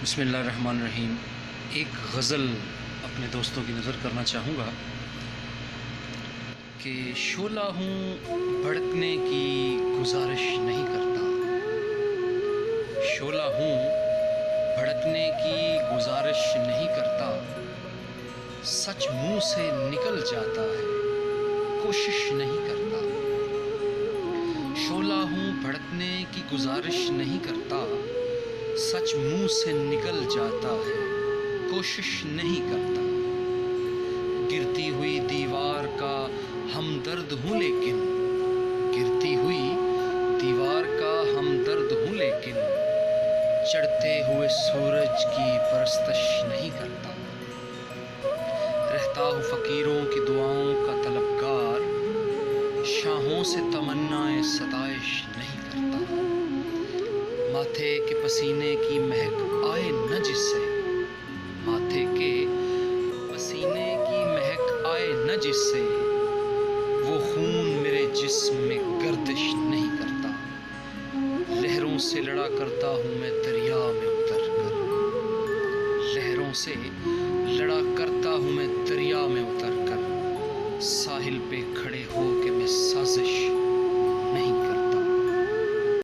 بسم اللہ الرحمن الرحیم۔ ایک غزل اپنے دوستوں کی نظر کرنا چاہوں گا کہ شعلہ ہوں بھڑکنے کی گزارش نہیں کرتا، شعلہ ہوں بھڑکنے کی گزارش نہیں کرتا، سچ منہ سے نکل جاتا ہے کوشش نہیں کرتا، شعلہ ہوں بھڑکنے کی گزارش نہیں کرتا، سچ منہ سے نکل جاتا ہے کوشش نہیں کرتا، گرتی ہوئی دیوار کا ہمدرد ہوں لیکن گرتی ہوئی دیوار کا ہمدرد ہوں لیکن چڑھتے ہوئے سورج کی پرستش نہیں کرتا، رہتا ہوں فقیروں کی دعاؤں کا طلبگار، شاہوں سے تمنائے ستائش نہیں کرتا، ماتھے کے پسینے کی مہک آئے نہ جس سے، ماتھے کے پسینے کی مہک آئے نہ جس سے، وہ خون میرے جسم میں گردش نہیں کرتا، لہروں سے لڑا کرتا ہوں میں دریا میں اتر کر، لہروں سے لڑا کرتا ہوں میں دریا میں اتر کر، ساحل پہ کھڑے ہو کے میں سازش